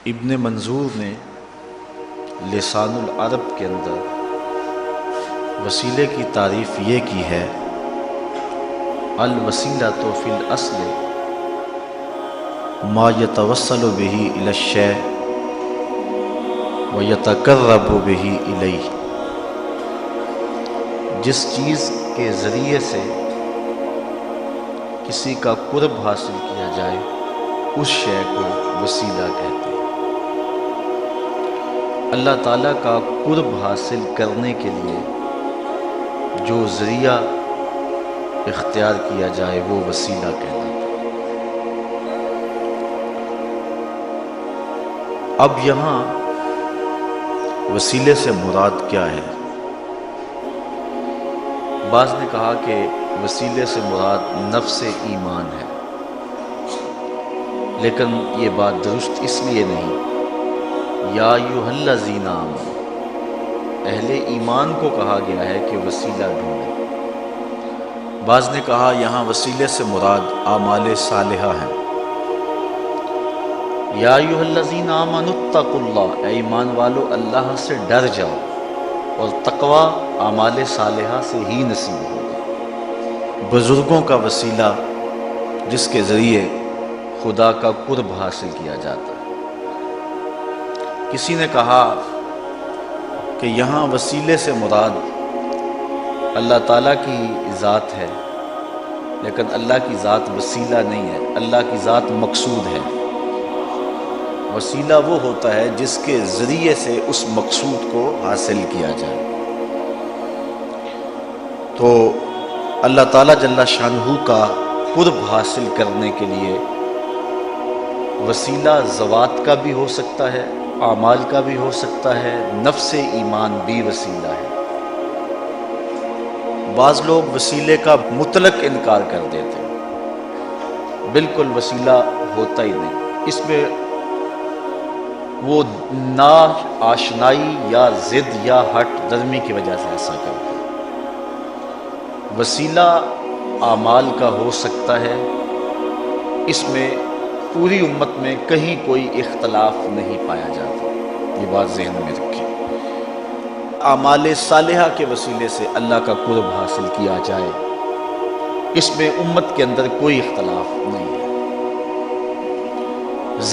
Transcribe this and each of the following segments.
ابن منظور نے لسان العرب کے اندر وسیلے کی تعریف یہ کی ہے، الوسیلۃ فی الاصل ما یتوسل بہ الی الشیء ویتقرب بہ الیہ، جس چیز کے ذریعے سے کسی کا قرب حاصل کیا جائے اس شے کو وسیلہ کہتے ہیں۔ اللہ تعالیٰ کا قرب حاصل کرنے کے لیے جو ذریعہ اختیار کیا جائے وہ وسیلہ کہلاتا ہے۔ اب یہاں وسیلے سے مراد کیا ہے؟ بعض نے کہا کہ وسیلے سے مراد نفس ایمان ہے، لیکن یہ بات درست اس لیے نہیں۔ یا ایھا الذین آمنوا، اہل ایمان کو کہا گیا ہے کہ وسیلہ ڈھونڈیں۔ بعض نے کہا یہاں وسیلے سے مراد اعمال صالحہ ہیں۔ یا ایھا الذین آمنوا اتقوا اللہ، اے ایمان والو اللہ سے ڈر جاؤ، اور تقوی اعمال صالحہ سے ہی نصیب ہوگا۔ بزرگوں کا وسیلہ جس کے ذریعے خدا کا قرب حاصل کیا جاتا ہے۔ کسی نے کہا کہ یہاں وسیلے سے مراد اللہ تعالیٰ کی ذات ہے، لیکن اللہ کی ذات وسیلہ نہیں ہے، اللہ کی ذات مقصود ہے۔ وسیلہ وہ ہوتا ہے جس کے ذریعے سے اس مقصود کو حاصل کیا جائے۔ تو اللہ تعالیٰ جل شانہ کا قرب حاصل کرنے کے لیے وسیلہ ذوات کا بھی ہو سکتا ہے، اعمال کا بھی ہو سکتا ہے، نفس ایمان بھی وسیلہ ہے۔ بعض لوگ وسیلے کا مطلق انکار کر دیتے ہیں، بالکل وسیلہ ہوتا ہی نہیں، اس میں وہ نا آشنائی یا ضد یا ہٹ درمی کی وجہ سے ایسا کرتے ہیں۔ وسیلہ اعمال کا ہو سکتا ہے، اس میں پوری امت میں کہیں کوئی اختلاف نہیں پایا جاتا، یہ بات ذہن میں رکھیں۔ اعمال صالحہ کے وسیلے سے اللہ کا قرب حاصل کیا جائے، اس میں امت کے اندر کوئی اختلاف نہیں ہے۔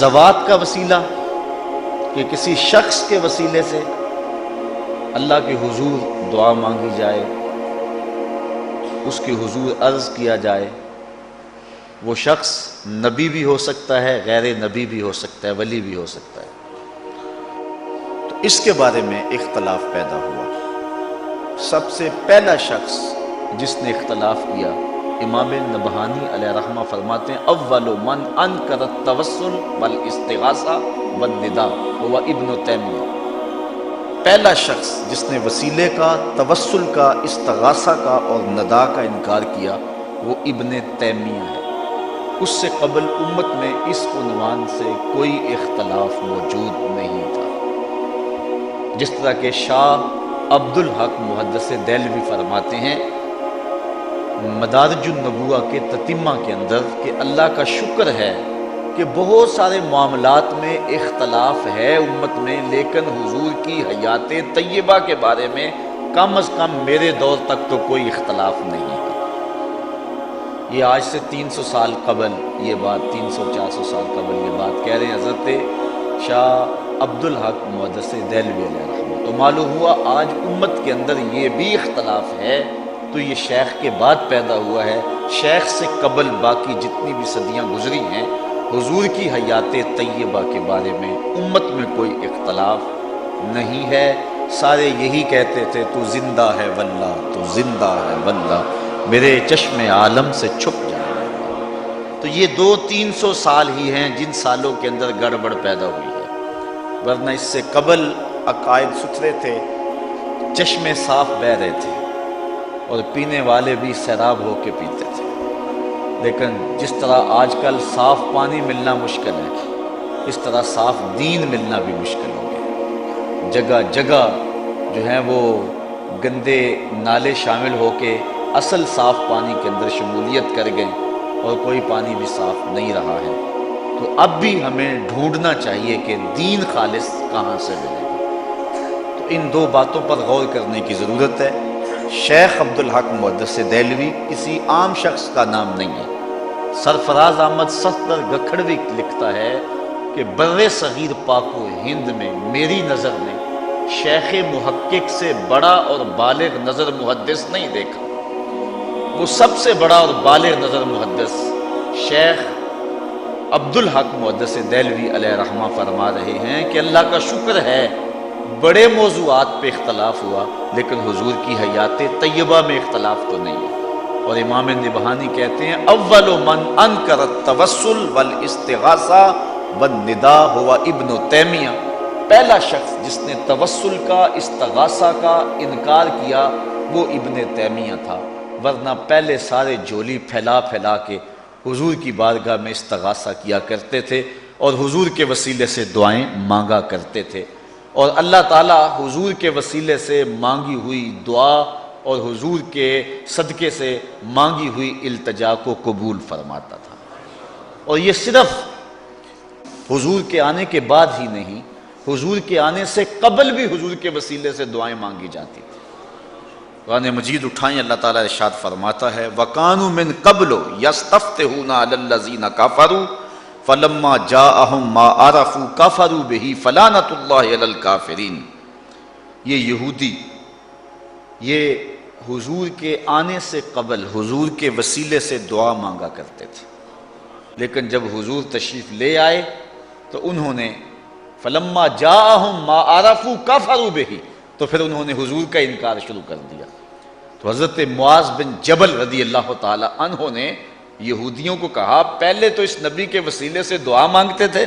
ذوات کا وسیلہ کہ کسی شخص کے وسیلے سے اللہ کے حضور دعا مانگی جائے، اس کے حضور عرض کیا جائے، وہ شخص نبی بھی ہو سکتا ہے، غیر نبی بھی ہو سکتا ہے، ولی بھی ہو سکتا ہے، تو اس کے بارے میں اختلاف پیدا ہوا۔ سب سے پہلا شخص جس نے اختلاف کیا، امام نبہانی علیہ رحمہ فرماتے ہیں اول من انکر التوسل والاستغاثہ والنداء هو ابن تیمیہ۔ پہلا شخص جس نے وسیلے کا، توسل کا، استغاثہ کا اور ندا کا انکار کیا وہ ابن تیمیہ ہے۔ اس سے قبل امت میں اس عنوان سے کوئی اختلاف موجود نہیں تھا۔ جس طرح کہ شاہ عبدالحق محدث دہلوی فرماتے ہیں مدارج النبوہ کے تتمہ کے اندر کہ اللہ کا شکر ہے کہ بہت سارے معاملات میں اختلاف ہے امت میں، لیکن حضور کی حیات طیبہ کے بارے میں کم از کم میرے دور تک تو کوئی اختلاف نہیں ہے۔ یہ آج سے 300 سال قبل یہ بات، 300-400 سال قبل یہ بات کہہ رہے ہیں حضرت شاہ عبدالحق محدث دہلوی علیہ رحمہ۔ تو معلوم ہوا آج امت کے اندر یہ بھی اختلاف ہے، تو یہ شیخ کے بعد پیدا ہوا ہے۔ شیخ سے قبل باقی جتنی بھی صدیاں گزری ہیں، حضور کی حیات طیبہ کے بارے میں امت میں کوئی اختلاف نہیں ہے۔ سارے یہی کہتے تھے تو زندہ ہے واللہ، تو زندہ ہے واللہ، میرے چشم عالم سے چھپ جائے۔ تو یہ 200-300 سال ہی ہیں جن سالوں کے اندر گڑبڑ پیدا ہوئی ہے، ورنہ اس سے قبل عقائد ستھرے تھے، چشمے صاف بہہ رہے تھے، اور پینے والے بھی سیراب ہو کے پیتے تھے۔ لیکن جس طرح آج کل صاف پانی ملنا مشکل ہے، اس طرح صاف دین ملنا بھی مشکل ہو گیا۔ جگہ جگہ جو ہیں وہ گندے نالے شامل ہو کے اصل صاف پانی کے اندر شمولیت کر گئے، اور کوئی پانی بھی صاف نہیں رہا ہے۔ تو اب بھی ہمیں ڈھونڈنا چاہیے کہ دین خالص کہاں سے ملے گا۔ تو ان دو باتوں پر غور کرنے کی ضرورت ہے۔ شیخ عبدالحق محدث دہلوی کسی عام شخص کا نام نہیں ہے۔ سرفراز احمد صفدر گکھڑوی لکھتا ہے کہ بر صغیر پاک و ہند میں میری نظر میں شیخ محقق سے بڑا اور بالغ نظر محدث نہیں دیکھا۔ وہ سب سے بڑا اور بالغ نظر محدث شیخ عبدالحق محدث دہلوی علیہ رحمہ فرما رہے ہیں کہ اللہ کا شکر ہے بڑے موضوعات پہ اختلاف ہوا لیکن حضور کی حیات طیبہ میں اختلاف تو نہیں ہے۔ اور امام نبہانی کہتے ہیں اول من انکر التوسل والاستغاثہ والنداء ہوا ابن تیمیہ، پہلا شخص جس نے توسل کا استغاثہ کا انکار کیا وہ ابن تیمیہ تھا، ورنہ پہلے سارے جھولی پھیلا پھیلا کے حضور کی بارگاہ میں استغاثہ کیا کرتے تھے اور حضور کے وسیلے سے دعائیں مانگا کرتے تھے، اور اللہ تعالیٰ حضور کے وسیلے سے مانگی ہوئی دعا اور حضور کے صدقے سے مانگی ہوئی التجا کو قبول فرماتا تھا۔ اور یہ صرف حضور کے آنے کے بعد ہی نہیں، حضور کے آنے سے قبل بھی حضور کے وسیلے سے دعائیں مانگی جاتی تھی۔ قرآن مجید اٹھائیں، اللہ تعالیٰ ارشاد فرماتا ہے وَقَانُوا مِن قَبْلُ يَسْتَفْتِحُونَ عَلَى الَّذِينَ كَفَرُوا فَلَمَّا جَاءَهُم مَّا عَرَفُوا كَفَرُوا بِهِ فَلَعْنَةُ اللَّهِ عَلَى الْكَافِرِينَ۔ یہ یہودی یہ حضور کے آنے سے قبل حضور کے وسیلے سے دعا مانگا کرتے تھے، لیکن جب حضور تشریف لے آئے تو انہوں نے فلما جاءہم ما عرفوا کفروا بہ، تو پھر انہوں نے حضور کا انکار شروع کر دیا۔ تو حضرت معاذ بن جبل رضی اللہ تعالی عنہ نے یہودیوں کو کہا پہلے تو اس نبی کے وسیلے سے دعا مانگتے تھے،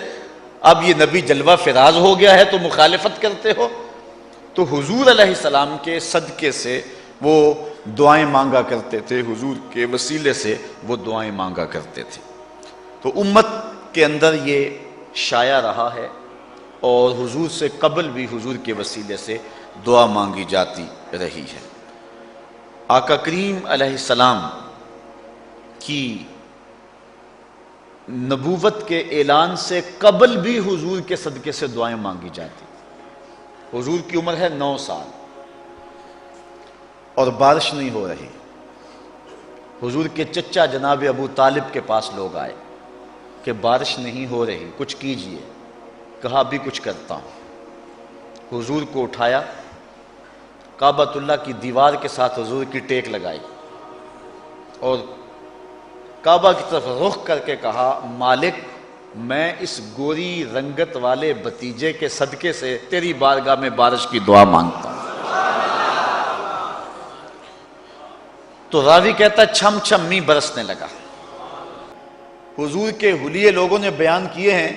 اب یہ نبی جلوہ فراز ہو گیا ہے تو مخالفت کرتے ہو۔ تو حضور علیہ السلام کے صدقے سے وہ دعائیں مانگا کرتے تھے، حضور کے وسیلے سے وہ دعائیں مانگا کرتے تھے۔ تو امت کے اندر یہ شائع رہا ہے اور حضور سے قبل بھی حضور کے وسیلے سے دعا مانگی جاتی رہی ہے۔ آقا کریم علیہ السلام کی نبوت کے اعلان سے قبل بھی حضور کے صدقے سے دعائیں مانگی جاتی۔ حضور کی عمر ہے 9 سال اور بارش نہیں ہو رہی۔ حضور کے چچا جناب ابو طالب کے پاس لوگ آئے کہ بارش نہیں ہو رہی، کچھ کیجئے۔ کہا بھی کچھ کرتا ہوں۔ حضور کو اٹھایا، کعبۃ اللہ کی دیوار کے ساتھ حضور کی ٹیک لگائی اور کعبہ کی طرف رخ کر کے کہا مالک میں اس گوری رنگت والے بھتیجے کے صدقے سے تیری بارگاہ میں بارش کی دعا مانگتا ہوں۔ تو راوی کہتا ہے چھم چھم می برسنے لگا۔ حضور کے حلیے لوگوں نے بیان کیے ہیں،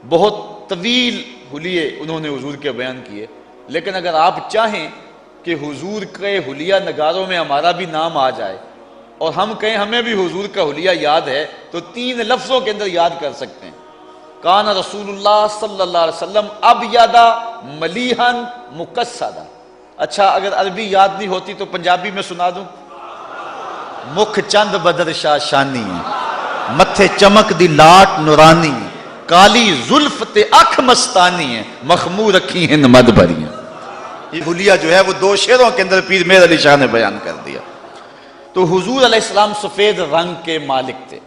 بہت طویل حلیے انہوں نے حضور کے بیان کیے، لیکن اگر آپ چاہیں کہ حضور کے حلیہ نگاروں میں ہمارا بھی نام آ جائے اور ہم کہیں ہمیں بھی حضور کا حلیہ یاد ہے تو 3 لفظوں کے اندر یاد کر سکتے ہیں۔ کان رسول اللہ صلی اللہ علیہ وسلم ابیض ملیحن مقصدا۔ اچھا اگر عربی یاد نہیں ہوتی تو پنجابی میں سنا دوں۔ مکھ چند بدر شاہ شانی، متھے چمک دی لاٹ نورانی، کالی زلف تے اکھ مستانی ہے، مخمور رکھی ہند مد بھریاں۔ یہ حلیہ جو ہے وہ 2 شعروں کے اندر پیر مہر علی شاہ نے بیان کر دیا۔ تو حضور علیہ السلام سفید رنگ کے مالک تھے،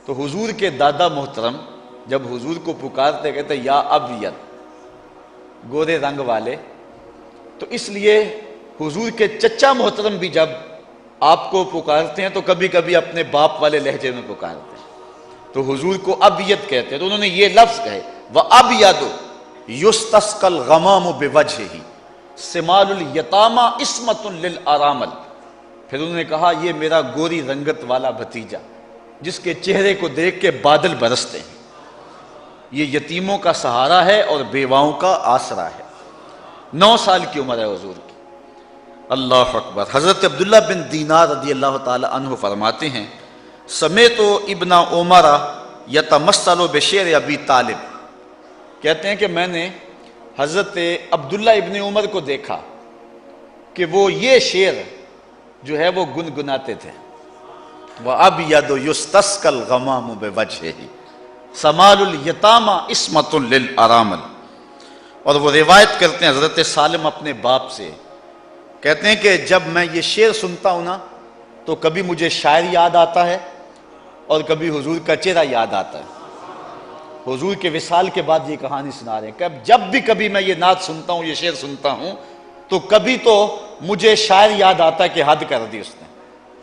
تو حضور کے دادا محترم جب حضور کو پکارتے کہتے یا ابیض، گورے رنگ والے، تو اس لیے حضور کے چچا محترم بھی جب آپ کو پکارتے ہیں تو کبھی کبھی اپنے باپ والے لہجے میں پکارتے ہیں، تو حضور کو ابیض کہتے ہیں۔ تو انہوں نے یہ لفظ کہے وَأَبْيَضُ يُسْتَسْقَى الْغَمَامُ بِوَجْهِهِ سِمَالُ الْيَتَامَى عِصْمَةٌ لِلْأَرَامِلِ۔ پھر انہوں نے کہا یہ میرا گوری رنگت والا بھتیجا جس کے چہرے کو دیکھ کے بادل برستے ہیں، یہ یتیموں کا سہارا ہے اور بیواؤں کا آسرا ہے۔ 9 سال کی عمر ہے حضور کی۔ اللہ اکبر۔ حضرت عبداللہ بن دینار رضی اللہ تعالی عنہ فرماتے ہیں سمیت ابن عمر یتمثل بشعر ابی طالب، کہتے ہیں کہ میں نے حضرت عبداللہ ابن عمر کو دیکھا کہ وہ یہ شعر جو ہے وہ گنگناتے تھے، وَأَبْيَضُ يُسْتَسْقَى الْغَمَامُ بِوَجْهِهِ سمال الیتامى عصمۃ للارامل۔ اور وہ روایت کرتے ہیں حضرت سالم اپنے باپ سے، کہتے ہیں کہ جب میں یہ شعر سنتا ہوں نا تو کبھی مجھے شاعر یاد آتا ہے اور کبھی حضور کا چہرہ یاد آتا ہے۔ حضور کے وصال کے بعد یہ کہانی سنا رہے ہیں کہ جب بھی کبھی میں یہ نعت سنتا ہوں، یہ شعر سنتا ہوں، تو کبھی تو مجھے شاعر یاد آتا ہے کہ حد کر دی اس نے،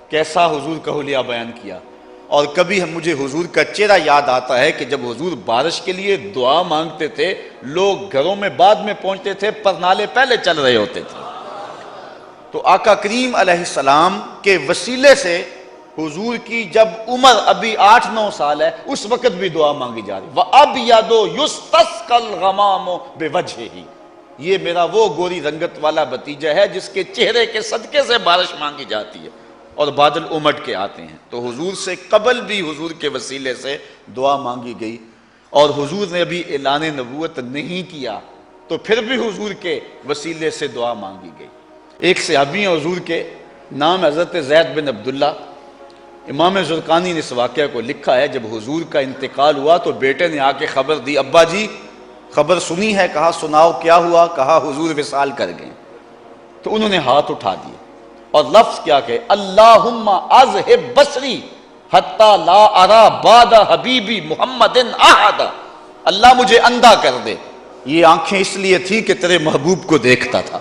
کیسا حضور کا حلیہ بیان کیا، اور کبھی مجھے حضور کا چہرہ یاد آتا ہے کہ جب حضور بارش کے لیے دعا مانگتے تھے، لوگ گھروں میں بعد میں پہنچتے تھے، پرنالے پہلے چل رہے ہوتے تھے۔ تو آقا کریم علیہ السلام کے وسیلے سے حضور کی جب عمر ابھی 8-9 سال ہے، اس وقت بھی دعا مانگی جا رہی۔ وَأَبْيَضُ يُسْتَسْقَى الْغَمَامُ بِوَجْهِهِ، یہ میرا وہ گوری رنگت والا بھتیجا ہے جس کے چہرے کے صدقے سے بارش مانگی جاتی ہے اور بادل امٹ کے آتے ہیں۔ تو حضور سے قبل بھی حضور کے وسیلے سے دعا مانگی گئی، اور حضور نے ابھی اعلان نبوت نہیں کیا تو پھر بھی حضور کے وسیلے سے دعا مانگی گئی۔ ایک صحابی ہیں حضور کے، نام حضرت زید بن عبداللہ، امام زرقانی نے اس واقعہ کو لکھا ہے۔ جب حضور کا انتقال ہوا تو بیٹے نے آ کے خبر دی، ابا جی خبر سنی ہے؟ کہا سناؤ کیا ہوا؟ کہا حضور وصال کر گئے۔ تو انہوں نے ہاتھ اٹھا دیے اور لفظ کیا کہ اللہم اذہب بصری حتی لا ارا بعد حبیبی محمد احدا، اللہ مجھے اندھا کر دے، یہ آنکھیں اس لیے تھی کہ تیرے محبوب کو دیکھتا تھا،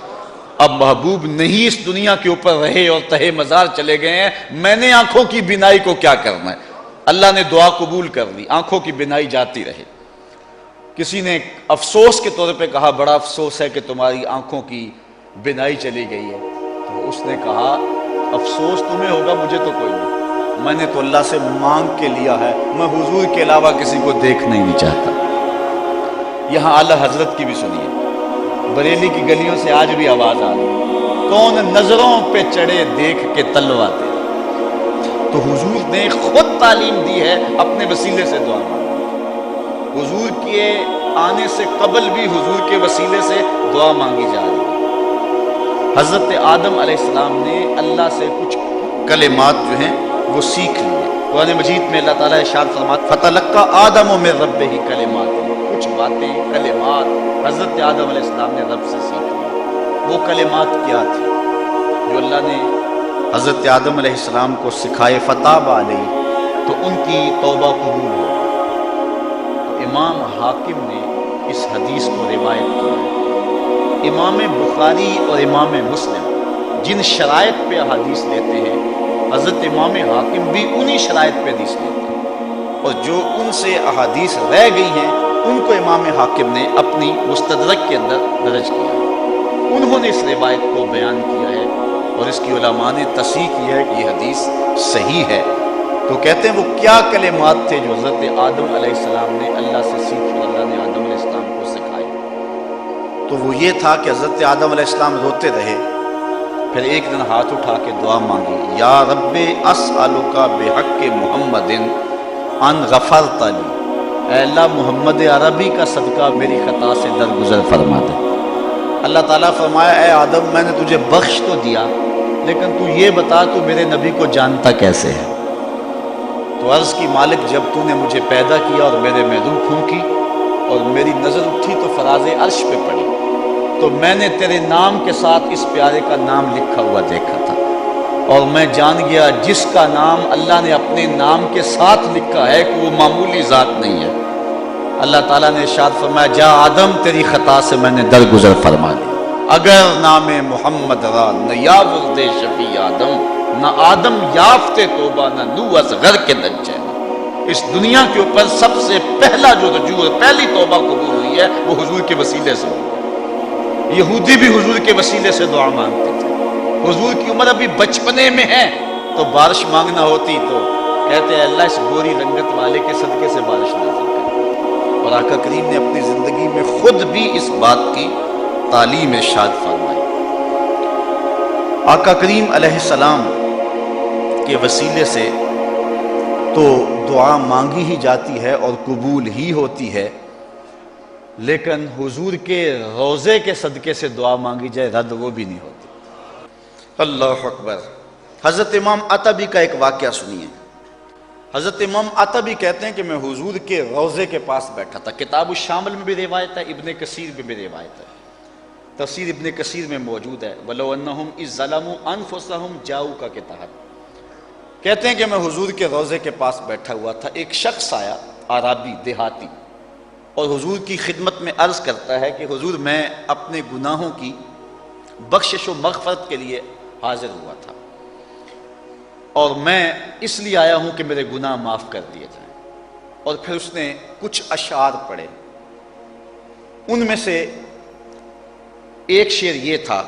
اب محبوب نہیں اس دنیا کے اوپر رہے اور تہے مزار چلے گئے ہیں، میں نے آنکھوں کی بینائی کو کیا کرنا ہے۔ اللہ نے دعا قبول کر لی، آنکھوں کی بینائی جاتی رہے۔ کسی نے افسوس کے طور پہ کہا بڑا افسوس ہے کہ تمہاری آنکھوں کی بینائی چلی گئی ہے، تو اس نے کہا افسوس تمہیں ہوگا، مجھے تو کوئی نہیں، میں نے تو اللہ سے مانگ کے لیا ہے، میں حضور کے علاوہ کسی کو دیکھنا ہی نہیں چاہتا۔ یہاں اعلیٰ حضرت کی بھی سنیے، بریلی کی گلیوں سے آج بھی آواز آ رہی، کون نظروں پہ چڑھے دیکھ کے تلواتے۔ تو حضور نے خود تعلیم دی ہے اپنے وسیلے سے دعا مانگی۔ حضور کے آنے سے قبل بھی حضور کے وسیلے سے دعا مانگی جا رہی ہے۔ حضرت آدم علیہ السلام نے اللہ سے کچھ کلمات جو ہیں وہ سیکھ لیے۔ قرآن مجید میں اللہ تعالیٰ ارشاد فرماتا فَتَلَقَّى آدَمُ مِن رَبِّهِ کلمات، کچھ باتیں کلمات حضرت آدم علیہ السلام نے رب سے سیکھی۔ وہ کلمات کیا تھی جو اللہ نے حضرت آدم علیہ السلام کو سکھائے؟ فتاب علیہ، تو ان کی توبہ قبول ہو۔ امام حاکم نے اس حدیث کو روایت کیا ہے۔ امام بخاری اور امام مسلم جن شرائط پہ حدیث لیتے ہیں، حضرت امام حاکم بھی انہی شرائط پہ حدیث لیتے ہیں، اور جو ان سے احادیث رہ گئی ہیں ان کو امام حاکم نے اپنی مستدرک کے اندر درج کیا ہے۔ انہوں نے اس روایت کو بیان کیا ہے اور اس کی علماء نے تصحیح کی ہے کہ یہ حدیث صحیح ہے۔ تو کہتے ہیں وہ کیا کلمات تھے جو حضرت آدم علیہ السلام نے اللہ سے سیکھی، اللہ نے آدم علیہ السلام کو سکھائی؟ تو وہ یہ تھا کہ حضرت آدم علیہ السلام روتے رہے، پھر ایک دن ہاتھ اٹھا کے دعا مانگی، یا رب اسألک بحق محمد ان غفرت لی، اے اللہ محمد عربی کا صدقہ میری خطا سے درگزر فرما دے۔ اللہ تعالیٰ فرمایا اے آدم میں نے تجھے بخش تو دیا، لیکن تو یہ بتا تو میرے نبی کو جانتا کیسے ہے؟ تو عرض کی مالک جب تو نے مجھے پیدا کیا اور میرے میں روح پھونکی اور میری نظر اٹھی تو فراز عرش پہ پڑی، تو میں نے تیرے نام کے ساتھ اس پیارے کا نام لکھا ہوا دیکھا تھا، اور میں جان گیا جس کا نام اللہ نے اپنے نام کے ساتھ لکھا ہے کہ وہ معمولی ذات نہیں ہے۔ اللہ تعالیٰ نے ارشاد فرمایا جا آدم تیری خطا سے میں نے درگزر فرما دیا، اگر نام محمد را نہ یاورد شفیع آدم، نہ آدم یافتے توبہ نہ نو از غر کے نجے۔ اس دنیا کے اوپر سب سے پہلا جو رجوع پہلی توبہ قبول ہوئی ہے وہ حضور کے وسیلے سے ہوئی۔ یہودی بھی حضور کے وسیلے سے دعا مانگتے تھے۔ حضور کی عمر ابھی بچپنے میں ہے تو بارش مانگنا ہوتی تو کہتے ہیں اللہ اس گوری رنگت والے کے صدقے سے بارش نازل کرے، اور آقا کریم نے اپنی زندگی میں خود بھی اس بات کی تعلیم ارشاد فرمائی۔ آقا کریم علیہ السلام کے وسیلے سے تو دعا مانگی ہی جاتی ہے اور قبول ہی ہوتی ہے، لیکن حضور کے روضے کے صدقے سے دعا مانگی جائے رد وہ بھی نہیں ہوتی۔ اللہ اکبر۔ حضرت امام عتبی کا ایک واقعہ سنیے۔ حضرت امام عطبی کہتے ہیں کہ میں حضور کے روضے کے پاس بیٹھا تھا. کتاب الشامل میں بھی روایت ہے, ابن کثیر میں بھی روایت ہے, تفسیر ابن کثیر میں موجود ہے. وَلَوْ أَنَّهُمْ إِذْ ظَلَمُوا أَنفُسَهُمْ جَاءُوكَ کے تحت کہتے ہیں کہ میں حضور کے روضے کے پاس بیٹھا ہوا تھا. ایک شخص آیا, عربی دیہاتی, اور حضور کی خدمت میں عرض کرتا ہے کہ حضور میں اپنے گناہوں کی بخشش و مغفرت کے لیے حاضر ہوا تھا, اور میں اس لیے آیا ہوں کہ میرے گناہ معاف کر دیے جائیں. اور پھر اس نے کچھ اشعار پڑھے. ان میں سے ایک شعر یہ تھا: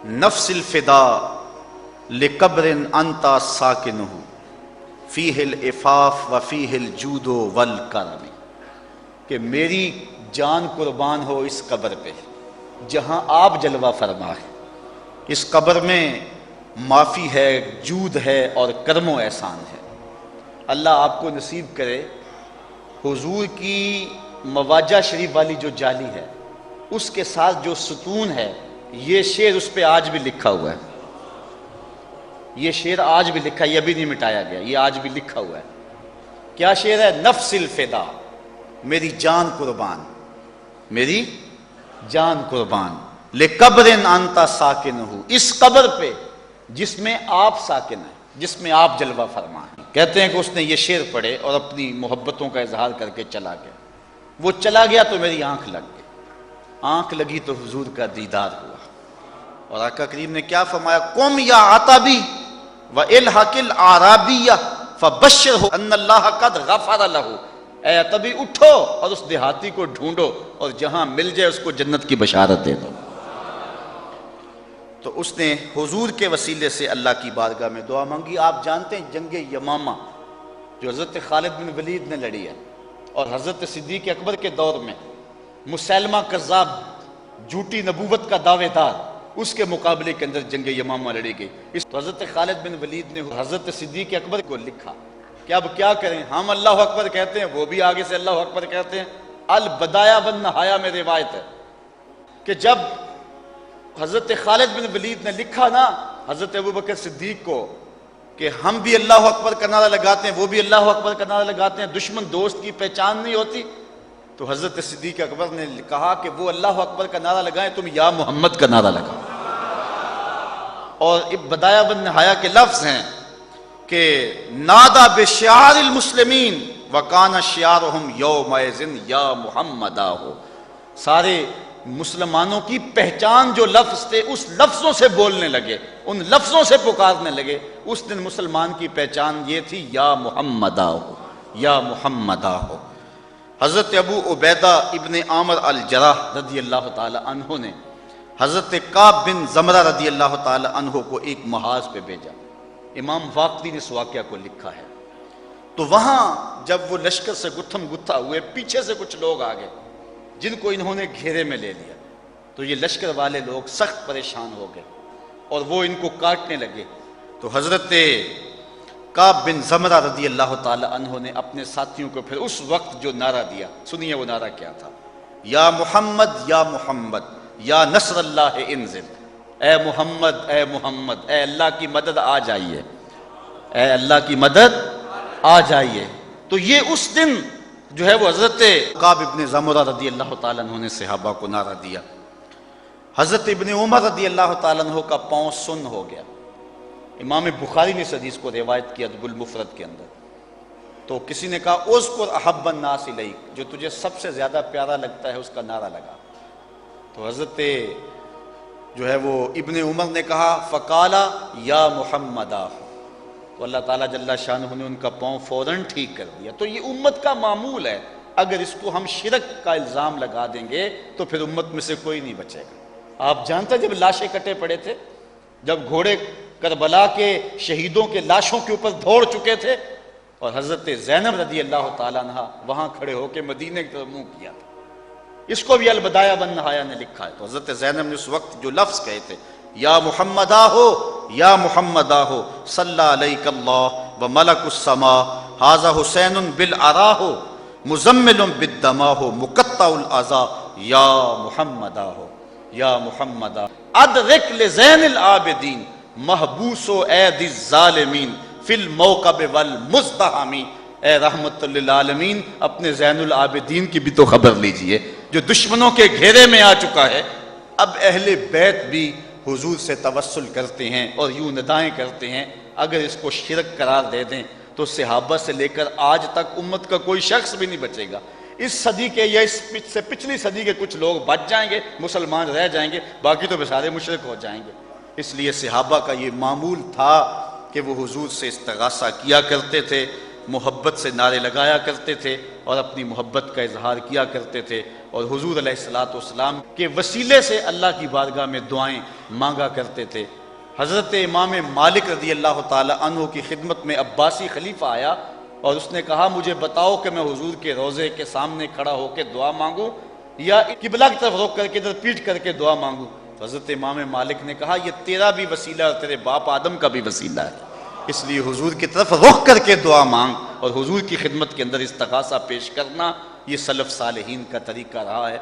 نفس الفدا لقبر انت ساکنہ فیہ العفاف وفیہ الجود والکرم، کہ میری جان قربان ہو اس قبر پہ جہاں آپ جلوہ فرما ہے. اس قبر میں معافی ہے، جود ہے اور کرم و احسان ہے. اللہ آپ کو نصیب کرے حضور کی مواجہ شریف والی جو جالی ہے اس کے ساتھ جو ستون ہے، یہ شعر اس پہ آج بھی لکھا ہوا ہے. یہ شعر آج بھی لکھا ہے، یہ بھی نہیں مٹایا گیا، یہ آج بھی لکھا ہوا ہے. کیا شعر ہے؟ نفس الفدا، میری جان قربان، میری جان قربان، لقبر انت ساکنہ، اس قبر پہ جس میں آپ ساکن ہیں، جس میں آپ جلوہ فرما ہیں. کہتے ہیں کہ اس نے یہ شعر پڑھے اور اپنی محبتوں کا اظہار کر کے چلا گیا. وہ چلا گیا تو میری آنکھ لگ گئی. آنکھ لگی تو حضور کا دیدار ہوا. اور آقا کریم نے کیا فرمایا؟ قم یا عطبی والحق الاعرابی فبشرہ ان اللہ قد غفر لہ. اے عطبی اٹھو اور اس دیہاتی کو ڈھونڈو اور جہاں مل جائے اس کو جنت کی بشارت دے دو. تو اس نے حضور کے وسیلے سے اللہ کی بارگاہ میں دعا مانگی. آپ جانتے ہیں جنگ یمامہ جو حضرت خالد بن ولید نے لڑی ہے، اور حضرت صدیق اکبر کے دور میں مسیلمہ کذاب جھوٹی نبوت کا دعوے دار، اس کے مقابلے کے اندر جنگ یمامہ لڑی گئی. اس تو حضرت خالد بن ولید نے حضرت صدیق اکبر کو لکھا کہ اب کیا کریں، ہم اللہ اکبر کہتے ہیں، وہ بھی آگے سے اللہ اکبر کہتے ہیں. البدایا والنہایا میں روایت ہے کہ جب حضرت خالد بن ولید نے لکھا نا حضرت ابوبکر صدیق کو کہ ہم بھی اللہ اکبر کا نعرہ لگاتے ہیں، وہ بھی اللہ اکبر کا نعرہ لگاتے ہیں، دشمن دوست کی پہچان نہیں ہوتی، تو حضرت صدیق اکبر نے کہا کہ وہ اللہ اکبر کا نعرہ لگائیں، تم یا محمد کا نعرہ لگاؤ. اور بدایا والنہایا کے لفظ ہیں کہ نادا بشعار المسلمین وکان شعارہم یومئذ یا محمدا ہو. سارے مسلمانوں کی پہچان جو لفظ تھے اس لفظوں سے بولنے لگے، ان لفظوں سے پکارنے لگے. اس دن مسلمان کی پہچان یہ تھی یا محمدا ہو، یا محمدا ہو. حضرت ابو عبیدہ ابن عامر الجراح رضی اللہ تعالی عنہ نے حضرت کعب بن زمرہ رضی اللہ تعالی عنہ کو ایک محاذ پہ بھیجا. امام واقدی نے اس واقعہ کو لکھا ہے. تو وہاں جب وہ لشکر سے گتھم گتھا ہوئے، پیچھے سے کچھ لوگ آ گئے جن کو انہوں نے گھیرے میں لے لیا. تو یہ لشکر والے لوگ سخت پریشان ہو گئے اور وہ ان کو کاٹنے لگے. تو حضرت کعب بن زمرہ رضی اللہ تعالی عنہ نے اپنے ساتھیوں کو پھر اس وقت جو نعرہ دیا، سنیے وہ نعرہ کیا تھا: یا محمد یا محمد یا نصر اللہ انزل. اے محمد اے محمد، اے اللہ کی مدد آ جائیے، اے اللہ کی مدد آ جائیے. تو یہ اس دن جو ہے وہ حضرت کعب ابن زمرہ رضی اللہ تعالیٰ عنہ نے صحابہ کو نعرہ دیا. حضرت ابن عمر رضی اللہ تعالیٰ عنہ کا پاؤں سن ہو گیا. امام بخاری نے اس حدیث کو روایت کیا ادب المفرد کے اندر. تو کسی نے کہا اذکر احب الناس الیک، جو تجھے سب سے زیادہ پیارا لگتا ہے اس کا نعرہ لگا. تو حضرت جو ہے وہ ابن عمر نے کہا فقالا یا محمدا. تو اللہ تعالیٰ جل شانہ نے ان کا پاؤں فوراً ٹھیک کر دیا. تو یہ امت کا معمول ہے، اگر اس کو ہم شرک کا الزام لگا دیں گے تو پھر امت میں سے کوئی نہیں بچے گا. آپ جانتے جب لاشیں کٹے پڑے تھے، جب گھوڑے کربلا کے شہیدوں کے لاشوں کے اوپر دوڑ چکے تھے، اور حضرت زینب رضی اللہ تعالیٰ عنہ وہاں کھڑے ہو کے مدینے کی طرف منہ کیا تھا. اس کو بھی البدایا والنہایا نے لکھا ہے. تو حضرت زینب نے اس وقت جو لفظ کہے تھے یا محمدا ہو یا محمدا ہو صلی علیک اللہ و ملک السما ھذا حسین بالعرا ہو مزمل بالدما ہو مقطع الاعضاء یا محمدا ہو یا محمدا ادرک لزین العابدین محبوس و عید الظالمین فی الموکب والمزدحم، اے رحمت للعالمین اپنے زین العابدین کی بھی تو خبر لیجئے جو دشمنوں کے گھیرے میں آ چکا ہے۔ اب اہل بیت بھی حضور سے توسل کرتے ہیں اور یوں ندائیں کرتے ہیں، اگر اس کو شرک قرار دے دیں تو صحابہ سے لے کر آج تک امت کا کوئی شخص بھی نہیں بچے گا۔ اس صدی کے یا اس سے پچھلی صدی کے کچھ لوگ بچ جائیں گے، مسلمان رہ جائیں گے، باقی تو سارے مشرک ہو جائیں گے۔ اس لیے صحابہ کا یہ معمول تھا کہ وہ حضور سے استغاثہ کیا کرتے تھے، محبت سے نعرے لگایا کرتے تھے اور اپنی محبت کا اظہار کیا کرتے تھے، اور حضور علیہ السلام کے وسیلے سے اللہ کی بارگاہ میں دعائیں مانگا کرتے تھے۔ حضرت امام مالک رضی اللہ تعالی عنہ کی خدمت میں عباسی خلیفہ آیا اور اس نے کہا مجھے بتاؤ کہ میں حضور کے روضے کے سامنے کھڑا ہو کے دعا مانگوں یا قبلہ کی طرف رخ کر کے ادھر پیٹ کر کے دعا مانگوں؟ تو حضرت امام مالک نے کہا یہ تیرا بھی وسیلہ اور تیرے باپ آدم کا بھی وسیلہ ہے، اس لیے حضور کی طرف رخ کر کے دعا مانگ اور حضور کی خدمت کے اندر استغاثہ پیش کرنا، یہ سلف صالحین کا طریقہ رہا ہے۔